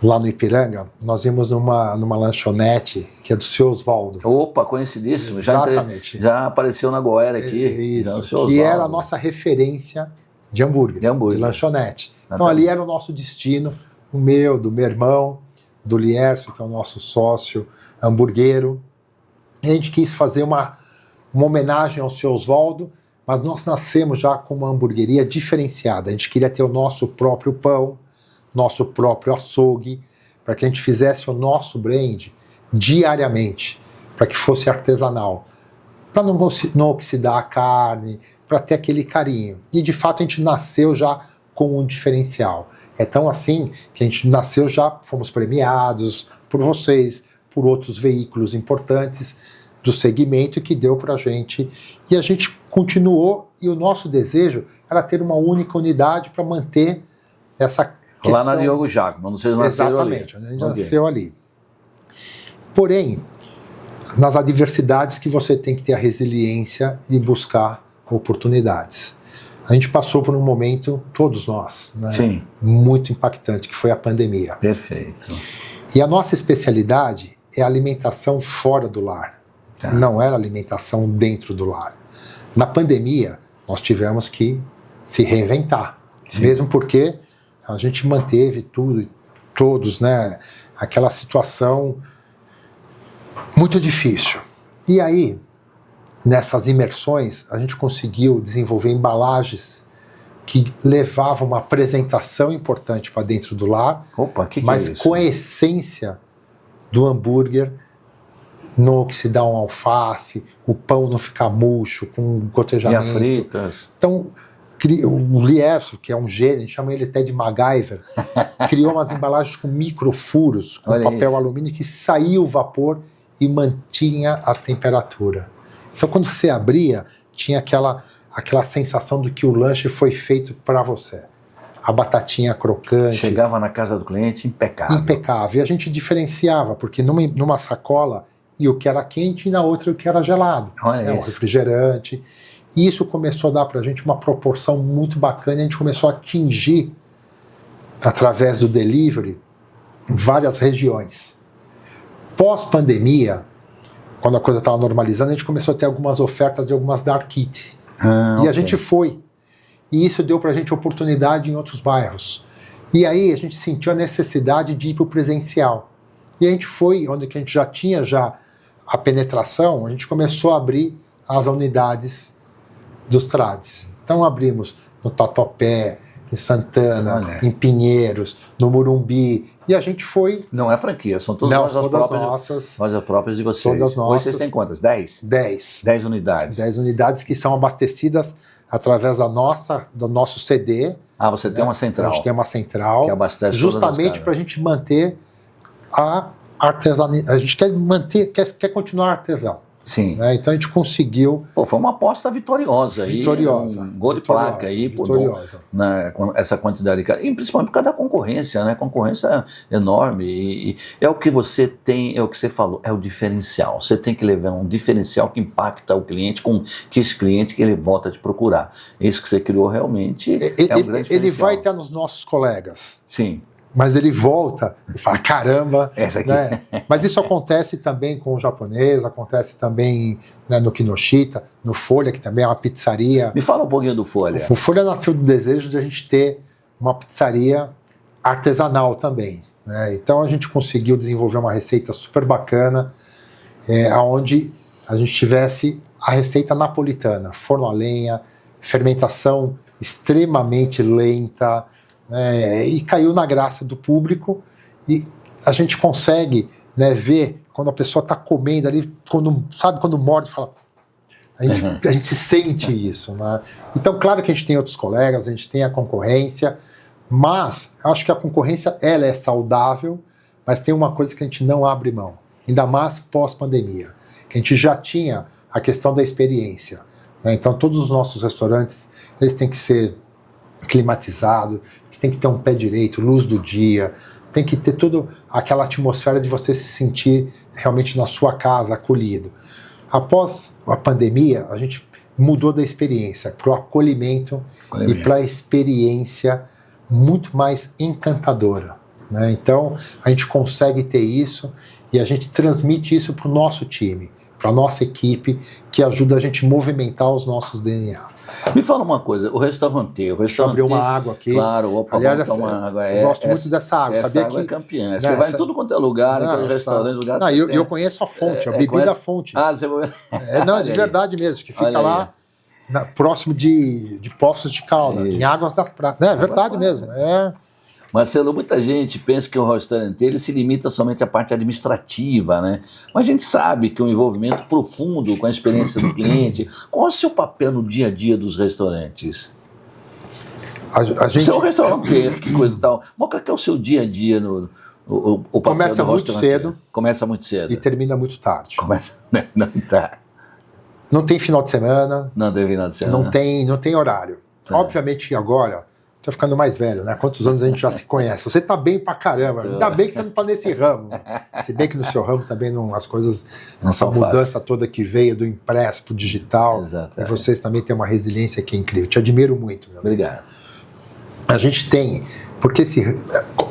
lá no Ipiranga, nós vimos numa lanchonete que é do seu Osvaldo. Opa, conhecidíssimo. Exatamente. Já apareceu na Goera aqui. Isso, que era a nossa referência de hambúrguer, de lanchonete. Então ali era o nosso destino, o meu, do meu irmão, do Lierso, que é o nosso sócio hamburguero. E a gente quis fazer uma homenagem ao seu Osvaldo, mas nós nascemos já com uma hamburgueria diferenciada. A gente queria ter o nosso próprio pão, nosso próprio açougue, para que a gente fizesse o nosso brand diariamente, para que fosse artesanal, para não oxidar a carne, para ter aquele carinho. E de fato a gente nasceu já com um diferencial. É tão assim que a gente nasceu já, fomos premiados por vocês, por outros veículos importantes do segmento que deu para a gente. E a gente continuou, e o nosso desejo era ter uma única unidade para manter essa questão. Lá na Diogo Jacome, vocês nasceram ali. Exatamente, a gente nasceu ali. Porém, nas adversidades que você tem que ter a resiliência e buscar oportunidades. A gente passou por um momento, todos nós, né, sim, muito impactante, que foi a pandemia. Perfeito. E a nossa especialidade é a alimentação fora do lar. Não era alimentação dentro do lar. Na pandemia, nós tivemos que se reinventar. Sim. Mesmo porque a gente manteve tudo, todos, né, aquela situação muito difícil. E aí, nessas imersões, a gente conseguiu desenvolver embalagens que levavam uma apresentação importante para dentro do lar, mas com a essência do hambúrguer, não oxidar um alface, o pão não ficar murcho, com gotejamento. E fritas. Então, o Lierso, que é um gênio, a gente chama ele até de MacGyver, criou umas embalagens com microfuros, com papel alumínio, que saía o vapor e mantinha a temperatura. Então, quando você abria, tinha aquela sensação de que o lanche foi feito para você. a batatinha crocante. Chegava na casa do cliente impecável. Impecável. E a gente diferenciava, porque numa sacola ia o que era quente e na outra o que era gelado. Olha o refrigerante. E isso começou a dar para a gente uma proporção muito bacana. A gente começou a atingir, através do delivery, várias regiões. Pós-pandemia, quando a coisa estava normalizando, a gente começou a ter algumas ofertas de algumas dark kits. E a gente foi. E isso deu para a gente oportunidade em outros bairros. E aí a gente sentiu a necessidade de ir para o presencial. E a gente foi, onde que a gente já tinha a penetração, a gente começou a abrir as unidades dos trades. Então abrimos no Tatuapé, em Santana, em Pinheiros, no Morumbi, e a gente foi... Não é franquia, são todas lojas próprias de vocês. Todas nossas. Hoje vocês têm quantas? 10? 10. 10 unidades. 10 unidades que são abastecidas através do nosso CD. Ah, você tem uma central. A gente tem uma central. Que abastece justamente para a gente manter a artesania. A gente quer continuar artesão. Sim. Né? Então a gente conseguiu... Pô, foi uma aposta vitoriosa. Vitoriosa. Um gol de placa aí. Vitoriosa. Com essa quantidade de... E principalmente por causa da concorrência, né? Concorrência enorme. E é o que você tem, é o que você falou, é o diferencial. Você tem que levar um diferencial que impacta o cliente, com que esse cliente que ele volta a te procurar. Isso que você criou realmente é um grande diferencial. Ele vai estar nos nossos colegas. Sim. Mas ele volta e fala, caramba. Essa aqui. Né? Mas isso acontece também com o japonês, acontece também, né, no Kinoshita, no Folha, que também é uma pizzaria. Me fala um pouquinho do Folha. O Folha nasceu do desejo de a gente ter uma pizzaria artesanal também. Né? Então a gente conseguiu desenvolver uma receita super bacana, onde a gente tivesse a receita napolitana, forno a lenha, fermentação extremamente lenta, e caiu na graça do público, e a gente consegue, né, ver quando a pessoa está comendo ali, quando morde, fala, a gente sente isso, né? Então, claro que a gente tem outros colegas, a gente tem a concorrência, mas eu acho que a concorrência ela é saudável, mas tem uma coisa que a gente não abre mão, ainda mais pós-pandemia, que a gente já tinha a questão da experiência, né? Então todos os nossos restaurantes eles têm que ser climatizado, você tem que ter um pé direito, luz do dia, tem que ter toda aquela atmosfera de você se sentir realmente na sua casa, acolhido. Após a pandemia, a gente mudou da experiência para o acolhimento e para a experiência muito mais encantadora, né? Então, a gente consegue ter isso e a gente transmite isso para o nosso time, para a nossa equipe, que ajuda a gente a movimentar os nossos DNAs. Me fala uma coisa, o restaurante... Deixa eu abrir uma água aqui. Claro, opa, aliás, uma água. Eu gosto muito dessa água. Essa sabia água que é campeã. Você vai em tudo quanto é lugar, em todos os restaurantes, lugares... Eu conheço a fonte, a bebida fonte. Você... Não, de verdade mesmo, que fica lá próximo de Poços de Caldas, em Águas das Pratas. É verdade mesmo, Marcelo, muita gente pensa que o restaurante ele se limita somente à parte administrativa, né? Mas a gente sabe que um envolvimento profundo com a experiência do cliente. Qual é o seu papel no dia a dia dos restaurantes? Você é um restauranteiro, que coisa e tal. Mas qual é o seu dia a dia no papel Começa do muito cedo. Começa muito cedo. E termina muito tarde. Não tem final de semana. Não tem final de semana. Não tem horário. Obviamente que agora... Tô ficando mais velho, né? Quantos anos a gente já se conhece? Você tá bem pra caramba. Ainda bem que você não tá nesse ramo. Se bem que no seu ramo também as coisas, essa mudança toda que veio do impresso pro digital. Exato, e vocês também têm uma resiliência que é incrível. Te admiro muito. Meu Obrigado. A gente tem, porque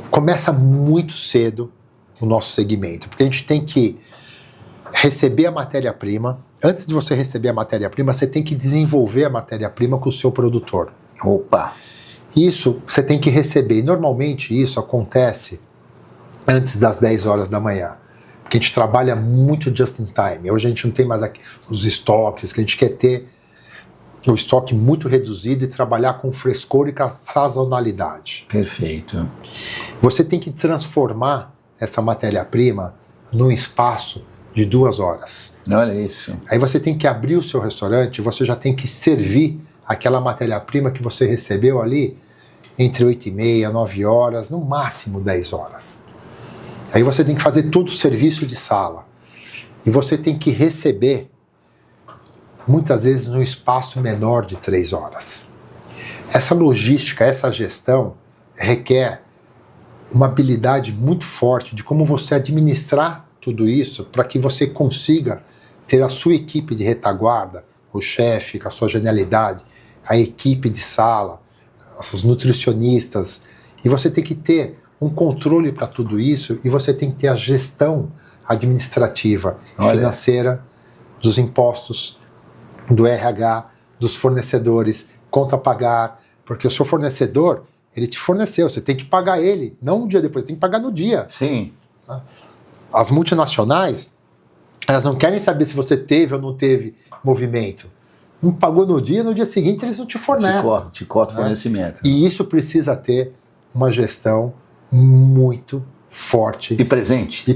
começa muito cedo o nosso segmento, porque a gente tem que receber a matéria-prima. Antes de você receber a matéria-prima, você tem que desenvolver a matéria-prima com o seu produtor. Opa! Isso você tem que receber. Normalmente isso acontece antes das 10 horas da manhã. Porque a gente trabalha muito just in time. Hoje a gente não tem mais os estoques, que a gente quer ter o estoque muito reduzido e trabalhar com frescor e com sazonalidade. Perfeito. Você tem que transformar essa matéria-prima num espaço de 2 horas. Olha isso. Aí você tem que abrir o seu restaurante, você já tem que servir aquela matéria-prima que você recebeu ali entre 8h30, 9 horas, no máximo 10 horas. Aí você tem que fazer todo o serviço de sala. E você tem que receber, muitas vezes, num espaço menor de 3 horas. Essa logística, essa gestão, requer uma habilidade muito forte de como você administrar tudo isso para que você consiga ter a sua equipe de retaguarda, o chefe com a sua genialidade, a equipe de sala, os nutricionistas, e você tem que ter um controle para tudo isso, e você tem que ter a gestão administrativa, financeira, dos impostos, do RH, dos fornecedores, conta a pagar, porque o seu fornecedor, ele te forneceu, você tem que pagar ele, não um dia depois, tem que pagar no dia. Sim. As multinacionais, elas não querem saber se você teve ou não teve movimento. Não pagou no dia seguinte eles não te fornecem. Te corta o fornecimento. E isso precisa ter uma gestão muito forte. E presente.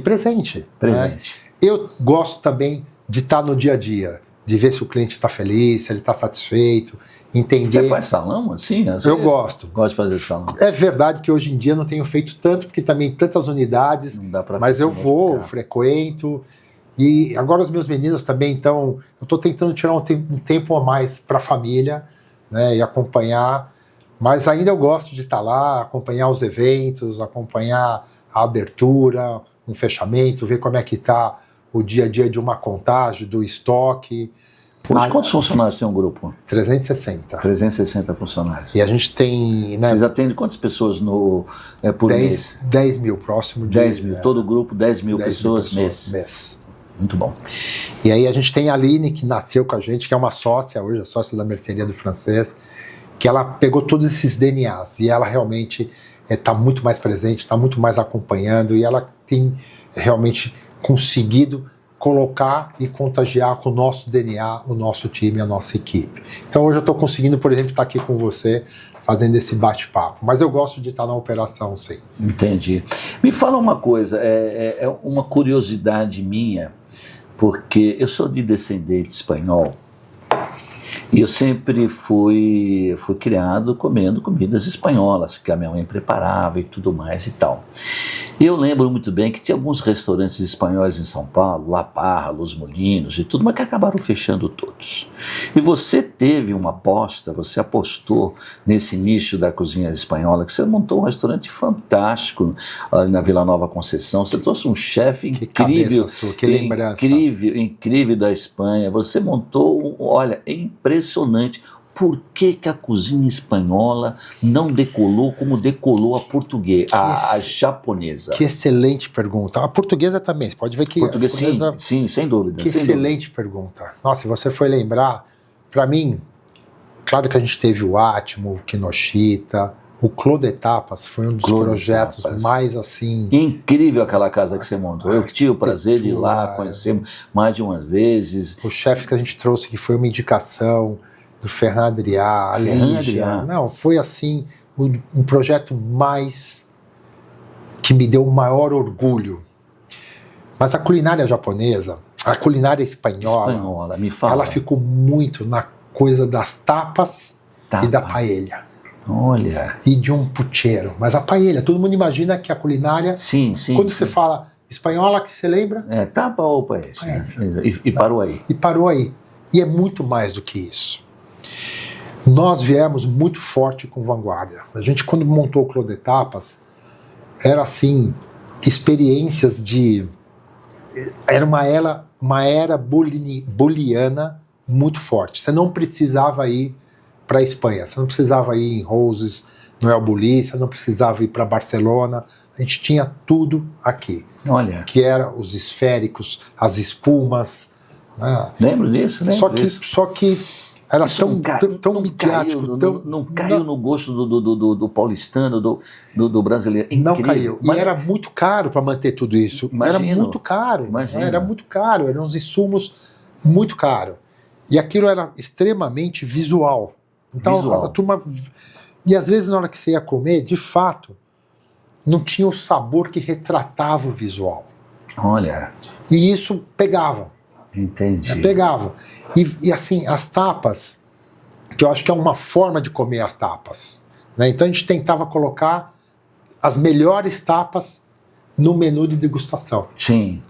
Presente. Eu gosto também de estar no dia a dia, de ver se o cliente está feliz, se ele está satisfeito, entender... Você faz salão assim? Eu gosto. Gosto de fazer salão. É verdade que hoje em dia não tenho feito tanto, porque também tantas unidades, não dá pra mas eu vou, frequento, e agora os meus meninos também, então, eu estou tentando tirar um tempo a mais para a família, né, e acompanhar, mas ainda eu gosto de estar lá, acompanhar os eventos, acompanhar a abertura, um fechamento, ver como é que está o dia a dia de uma contagem, do estoque. Hoje, quantos funcionários tem um grupo? 360. 360 funcionários. E a gente tem... Né, vocês atendem quantas pessoas por mês? 10 mil, próximo de... 10 mil, todo o grupo, 10 mil pessoas mês. Muito bom. E aí a gente tem a Aline, que nasceu com a gente, que é uma sócia hoje, a sócia da Mercearia do Francês, que ela pegou todos esses DNAs e ela realmente está muito mais presente, está muito mais acompanhando, e ela tem realmente conseguido colocar e contagiar com o nosso DNA, o nosso time, a nossa equipe. Então hoje eu estou conseguindo, por exemplo, estar aqui com você, fazendo esse bate-papo. Mas eu gosto de estar na operação, sim. Entendi. Me fala uma coisa, é uma curiosidade minha, porque eu sou de descendente espanhol, e eu sempre fui criado comendo comidas espanholas, que a minha mãe preparava e tudo mais e tal. E eu lembro muito bem que tinha alguns restaurantes espanhóis em São Paulo, La Parra, Los Molinos e tudo, mas que acabaram fechando todos. E você teve uma aposta, você apostou nesse nicho da cozinha espanhola, que você montou um restaurante fantástico ali na Vila Nova Conceição. Você trouxe um chefe incrível, que lembrança. Incrível da Espanha. Você montou, olha, é impressionante. Por que a cozinha espanhola não decolou como decolou a portuguesa, a japonesa? Que excelente pergunta. A portuguesa também, você pode ver que... Portuguesa, sim, sem dúvida. Que excelente pergunta. Nossa, se você for lembrar, para mim, claro que a gente teve o Átimo, o Kinoshita, o Clos de Tapas foi um dos projetos mais assim... Incrível aquela casa que você montou. Eu tive o prazer de ir lá, conhecer mais de uma vez. O chefe que a gente trouxe, que foi uma indicação... do Ferran Adrià, não, foi assim um projeto mais que me deu o maior orgulho. Mas a culinária japonesa, a culinária espanhola me fala. Ela ficou muito na coisa das tapas e da paella. Olha. E de um pucheiro. Mas a paella, todo mundo imagina que a culinária... Sim. Quando você fala espanhola, que você lembra? Tapa ou paella. E parou aí. E parou aí. E é muito mais do que isso. Nós viemos muito forte com vanguarda. A gente, quando montou o Clos de Tapas, era assim, experiências de... Era uma era booleana muito forte. Você não precisava ir para a Espanha, você não precisava ir em Roses, no El Bulli, você não precisava ir para Barcelona. A gente tinha tudo aqui. Olha. Que era os esféricos, as espumas. Né? Lembro disso, Só que era tão midiático. Não caiu no gosto do paulistano, do brasileiro. Incrível. Não caiu. E era muito caro para manter tudo isso. Era muito caro. Era muito caro. Eram uns insumos muito caros. E aquilo era extremamente visual. Então, a turma... E às vezes, na hora que você ia comer, de fato, não tinha o sabor que retratava o visual. Olha. E isso pegava. Entendi. Pegava. E assim, as tapas, que eu acho que é uma forma de comer as tapas. Né? Então a gente tentava colocar as melhores tapas no menu de degustação. Sim.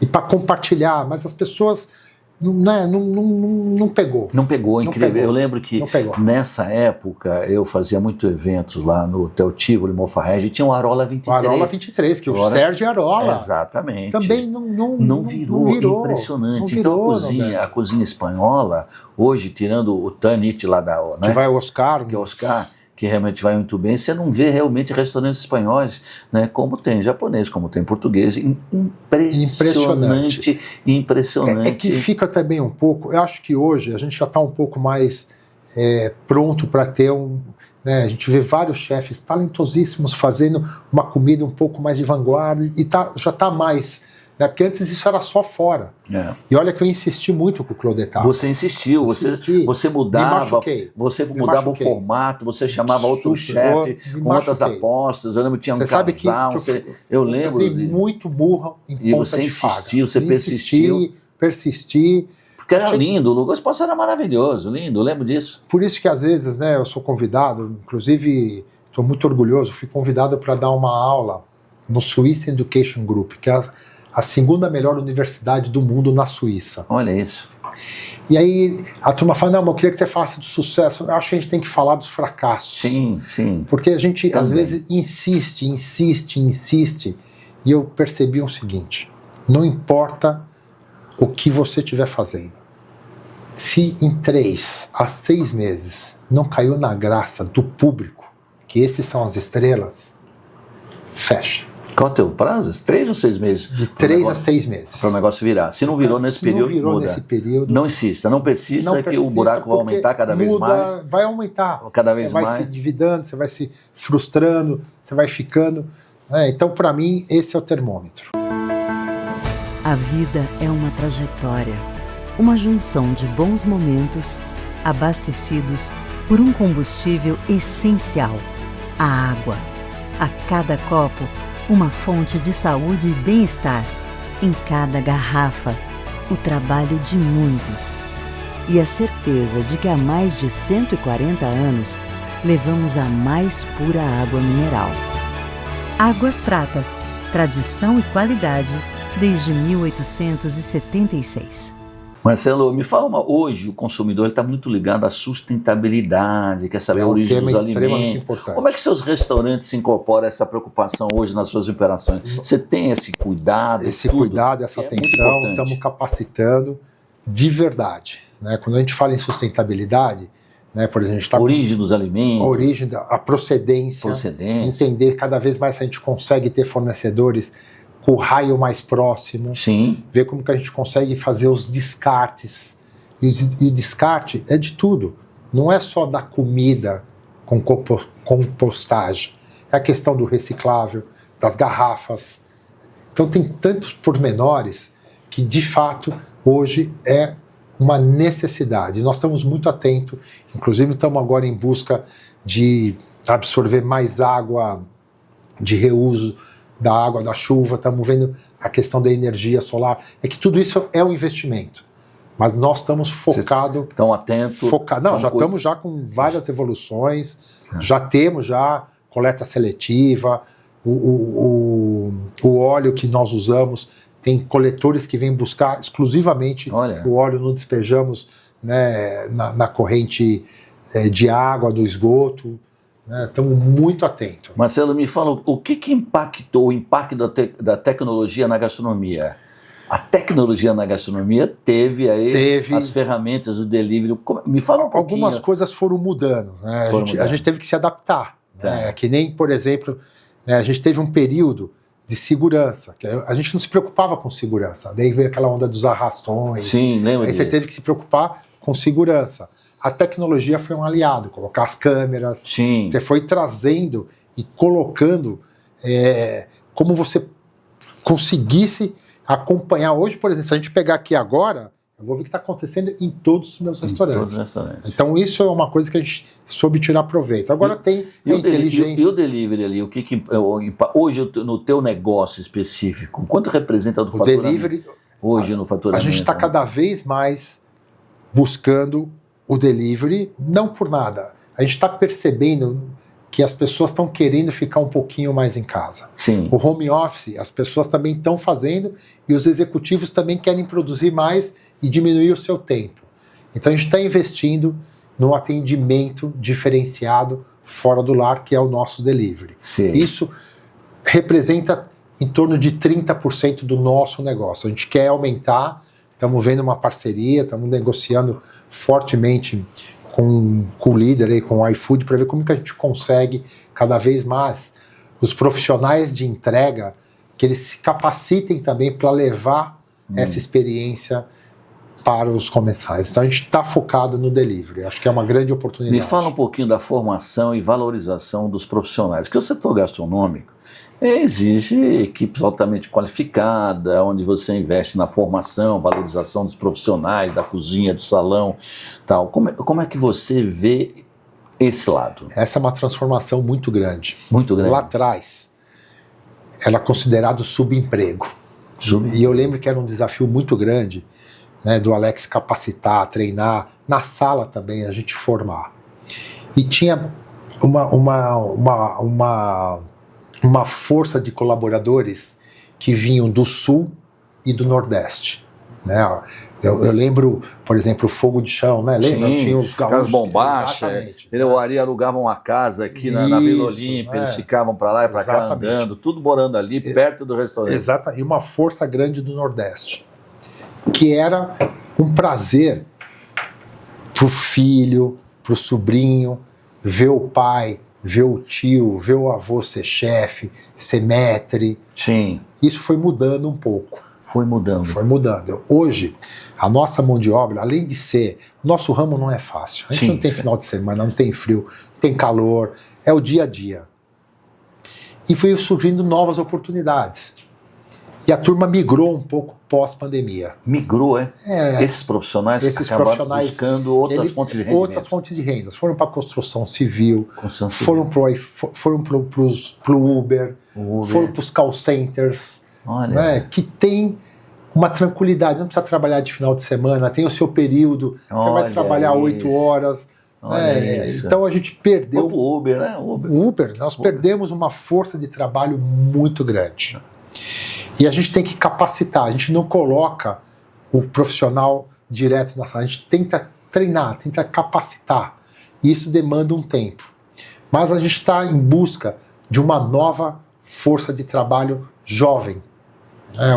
E para compartilhar, mas as pessoas não pegou. Não pegou, incrível. Não pegou. Eu lembro que nessa época eu fazia muito eventos lá no Hotel Tivoli, Mofarrege, e tinha o Arola 23. O Arola 23, que o Sérgio Arola. Exatamente. Também não virou. Impressionante. Não virou, então a cozinha espanhola, hoje, tirando o Tanit lá da... Né? Que vai o Oscar. Que é o Oscar, que realmente vai muito bem, você não vê realmente restaurantes espanhóis, né, como tem japonês, como tem português, impressionante. É que fica também um pouco, eu acho que hoje a gente já está um pouco mais pronto para ter né, a gente vê vários chefes talentosíssimos fazendo uma comida um pouco mais de vanguarda e já está mais... Porque antes isso era só fora. E olha que eu insisti muito com o Claude Etapes. Você insistiu, você mudava o formato, você chamava outro chefe com outras apostas. Eu lembro que tinha um casal. Eu lembro. Eu dei muito burra em ponta de faca. E você insistiu, você persistiu. Persisti. Porque era lindo, o Lucas Poço era maravilhoso, lindo, eu lembro disso. Por isso que às vezes, né, eu sou convidado, inclusive estou muito orgulhoso, fui convidado para dar uma aula no Swiss Education Group, que é a segunda melhor universidade do mundo na Suíça. Olha isso. E aí a turma fala, não, mas eu queria que você faça do sucesso. Eu acho que a gente tem que falar dos fracassos. Sim. Porque a gente às vezes insiste. E eu percebi o seguinte, não importa o que você estiver fazendo. Se em 3 a 6 meses não caiu na graça do público, que esses são as estrelas, fecha. Qual é o teu prazo? 3 ou 6 meses? De 3 a 6 meses. Para o negócio virar. Se não virou nesse período, muda. Não insista, não persista, que o buraco vai aumentar cada vez mais. Vai aumentar. Cada vez mais. Você vai se endividando, você vai se frustrando, você vai ficando. Então, para mim, esse é o termômetro. A vida é uma trajetória, uma junção de bons momentos abastecidos por um combustível essencial, a água. A cada copo, uma fonte de saúde e bem-estar. Em cada garrafa, o trabalho de muitos. E a certeza de que há mais de 140 anos, levamos a mais pura água mineral. Águas Prata. Tradição e qualidade desde 1876. Marcelo, me fala hoje o consumidor está muito ligado à sustentabilidade, quer saber a origem dos alimentos. Importante. Como é que seus restaurantes se incorporam a essa preocupação hoje nas suas operações? Você tem esse cuidado? Cuidado, essa atenção, estamos capacitando de verdade. Né? Quando a gente fala em sustentabilidade, né, por exemplo, a gente está... Origem dos alimentos. A procedência. Entender cada vez mais se a gente consegue ter fornecedores com o raio mais próximo. Sim. Ver como que a gente consegue fazer os descartes. E o descarte é de tudo. Não é só da comida com compostagem. É a questão do reciclável, das garrafas. Então tem tantos pormenores que, de fato, hoje é uma necessidade. Nós estamos muito atentos, inclusive estamos agora em busca de absorver mais água de reuso da água da chuva, estamos vendo a questão da energia solar. É que tudo isso é um investimento, mas nós estamos focados... Estão atentos? Já estamos com várias evoluções, já temos coleta seletiva, o óleo que nós usamos, tem coletores que vêm buscar exclusivamente o óleo, não despejamos, né, na corrente de água, do esgoto. Estamos muito atentos. Marcelo, me fala, o que impactou o impacto da tecnologia na gastronomia? A tecnologia na gastronomia teve as ferramentas do delivery. Me fala um pouquinho. Algumas coisas foram mudando. Né? A gente teve que se adaptar. Né? Que nem, por exemplo, a gente teve um período de segurança. Que a gente não se preocupava com segurança. Daí veio aquela onda dos arrastões. Sim, lembra Aí você teve que se preocupar com segurança. A tecnologia foi um aliado, colocar as câmeras. Sim. Você foi trazendo e colocando como você conseguisse acompanhar. Hoje, por exemplo, se a gente pegar aqui agora, eu vou ver o que está acontecendo em todos os meus restaurantes. Então isso é uma coisa que a gente soube tirar proveito. Agora tem a inteligência. E o delivery ali, hoje no teu negócio específico, quanto representa do faturamento? O delivery, hoje no faturamento. A gente está cada vez mais buscando o delivery, não por nada. A gente está percebendo, que as pessoas estão querendo ficar um pouquinho mais em casa. Sim. O home office, as pessoas também estão fazendo e os executivos também querem produzir mais e diminuir o seu tempo. Então a gente está investindo no atendimento diferenciado fora do lar, que é o nosso delivery. Sim. Isso representa em torno de 30% do nosso negócio. A gente quer aumentar, estamos vendo uma parceria, estamos negociando fortemente com o líder aí, com o iFood, para ver como que a gente consegue cada vez mais os profissionais de entrega, que eles se capacitem também para levar essa experiência para os comensais. Então a gente está focado no delivery, acho que é uma grande oportunidade. Me fala um pouquinho da formação e valorização dos profissionais, porque o setor gastronômico exige equipes altamente qualificadas, onde você investe na formação, valorização dos profissionais, da cozinha, do salão, tal. Como é que você vê esse lado? Essa é uma transformação muito grande. Muito grande. Lá atrás, era considerado subemprego. E eu lembro que era um desafio muito grande, né, do Alex capacitar, treinar, na sala também a gente formar. E tinha uma força de colaboradores que vinham do Sul e do Nordeste. Né? Eu lembro, por exemplo, o Fogo de Chão, né? Lembra? Sim, tinha os gaúchos. As bombachas. O Ari alugava uma casa aqui na Vila Olímpia, eles ficavam para lá e para cá andando, tudo morando ali, perto do restaurante. Exato, e uma força grande do Nordeste, que era um prazer pro filho, pro sobrinho, ver o pai, ver o tio, ver o avô ser chefe, ser maître. Sim. Isso foi mudando um pouco. Foi mudando. Foi mudando. Hoje, a nossa mão de obra, além de ser... O nosso ramo não é fácil. A gente não tem final de semana, não tem frio, não tem calor. É o dia a dia. E foi surgindo novas oportunidades. E a turma migrou um pouco pós-pandemia. Migrou, é? Esses profissionais acabaram buscando outras fontes de renda. Outras fontes de renda. Foram para a construção civil, foram para o Uber, foram para os call centers, né, que tem uma tranquilidade. Não precisa trabalhar de final de semana, tem o seu período, você vai trabalhar 8 horas. Então a gente perdeu... O Uber, né? Uber, nós perdemos uma força de trabalho muito grande. E a gente tem que capacitar, a gente não coloca o profissional direto na sala, a gente tenta treinar, tenta capacitar. E isso demanda um tempo. Mas a gente está em busca de uma nova força de trabalho jovem,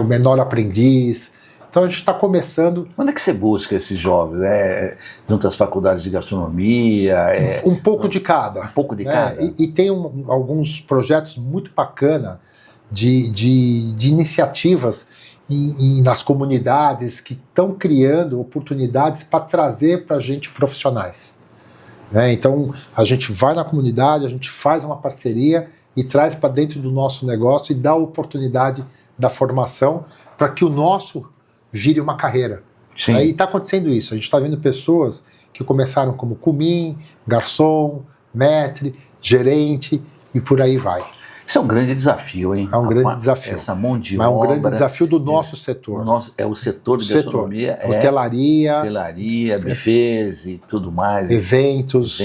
o menor aprendiz. Então a gente está começando... Onde é que você busca esses jovens? Junto às faculdades de gastronomia? Um pouco de cada. Um pouco de cada? E tem alguns projetos muito bacanas de iniciativas nas comunidades que estão criando oportunidades para trazer para a gente profissionais. Né? Então, a gente vai na comunidade, a gente faz uma parceria e traz para dentro do nosso negócio e dá a oportunidade da formação para que o nosso vire uma carreira. Sim. E está acontecendo isso. A gente está vendo pessoas que começaram como cumim, garçom, maître, gerente e por aí vai. Isso é um grande desafio, hein? É um grande desafio. Essa mão de obra. É um grande obra, desafio do nosso setor. O setor de gastronomia. Hotelaria, bufês e tudo mais. Eventos.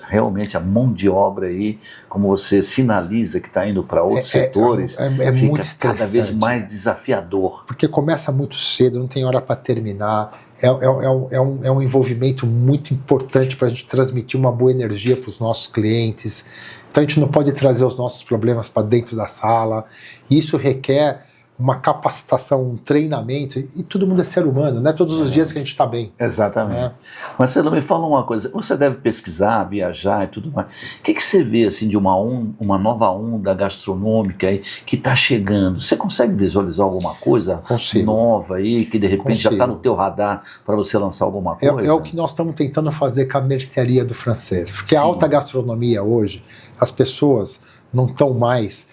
Realmente a mão de obra aí, como você sinaliza que está indo para outros setores, fica muito cada vez mais desafiador. Porque começa muito cedo, não tem hora para terminar. É um envolvimento muito importante para a gente transmitir uma boa energia para os nossos clientes. Então a gente não pode trazer os nossos problemas para dentro da sala. Isso requer uma capacitação, um treinamento, e todo mundo é ser humano, não é todos os dias que a gente está bem. Exatamente. Né? Marcelo, me fala uma coisa, você deve pesquisar, viajar e tudo mais. O que você vê assim, de uma nova onda gastronômica aí, que está chegando? Você consegue visualizar alguma coisa nova aí, que de repente já está no teu radar para você lançar alguma coisa? É o que nós estamos tentando fazer com a mercearia do francês, porque a alta gastronomia hoje, as pessoas não estão mais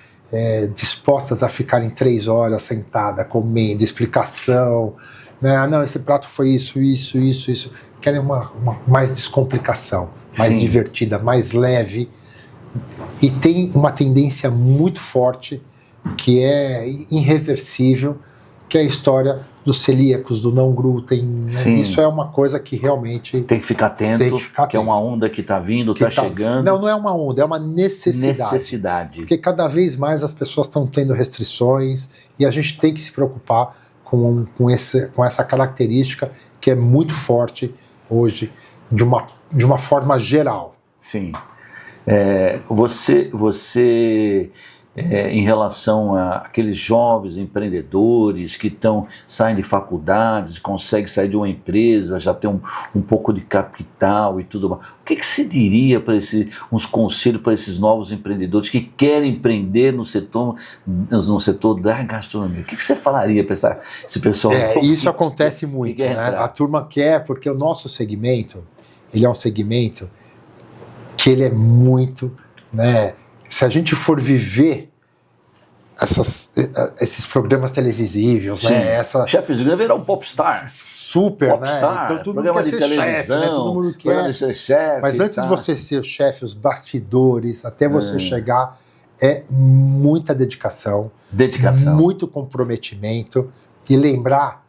dispostas a ficarem 3 horas sentada, comendo, explicação, né? Não, esse prato foi isso. Querem uma mais descomplicação, mais divertida, mais leve. E tem uma tendência muito forte, que é irreversível, que é a história dos celíacos, do não glúten. Né? Isso é uma coisa que realmente... Tem que ficar atento, que é uma onda que está vindo, está chegando. Não é uma onda, é uma necessidade. Porque cada vez mais as pessoas estão tendo restrições e a gente tem que se preocupar com essa característica que é muito forte hoje, de uma forma geral. Sim. Em relação àqueles jovens empreendedores que saem de faculdades, conseguem sair de uma empresa, já tem um pouco de capital e tudo mais. O que você diria para uns conselhos para esses novos empreendedores que querem empreender no setor da gastronomia? O que você falaria para esse pessoal? Isso acontece muito, né? A turma quer, porque o nosso segmento, ele é um segmento que ele é muito, né? Se a gente for viver esses programas televisivos, né? Chefes de virar um popstar. Super, popstar, né? Então todo programa mundo de quer ser televisão, chefe, né? Todo mundo quer ser chefe. Mas antes de você ser o chefe, os bastidores, até você chegar, é muita dedicação, muito comprometimento e lembrar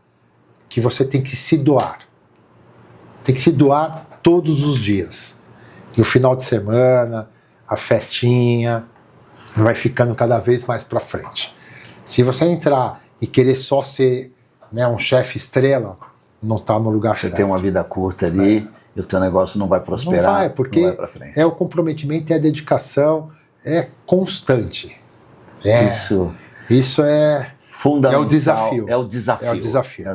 que você tem que se doar. Tem que se doar todos os dias. E o final de semana, a festinha, vai ficando cada vez mais para frente. Se você entrar e querer só ser, né, um chefe estrela, não está no lugar certo. Você tem uma vida curta ali e o teu negócio não vai prosperar. Não vai, porque não vai pra frente. É o comprometimento, é a dedicação, é constante. Isso é fundamental. É o desafio.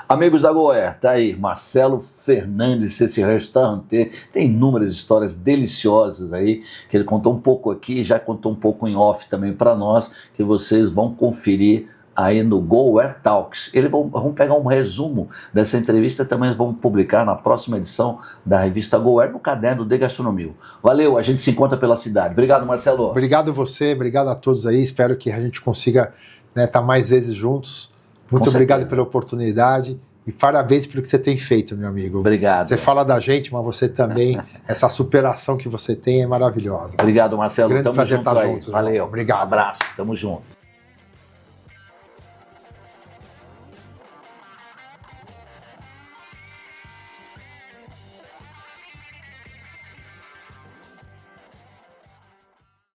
Amigos da Goer, tá aí, Marcelo Fernandes, esse restaurante, tem inúmeras histórias deliciosas aí, que ele contou um pouco aqui, já contou um pouco em off também para nós, que vocês vão conferir aí no Goer Talks. Vamos pegar um resumo dessa entrevista, também vamos publicar na próxima edição da revista Goer, no caderno de Gastronomia. Valeu, a gente se encontra pela cidade. Obrigado, Marcelo. Obrigado você, obrigado a todos aí, espero que a gente consiga, né, estar mais vezes juntos. Muito obrigado pela oportunidade e parabéns pelo que você tem feito, meu amigo. Obrigado. Você fala da gente, mas você também, essa superação que você tem é maravilhosa. Obrigado, Marcelo. Grande prazer estar juntos. Valeu. Obrigado. Um abraço. Tamo junto.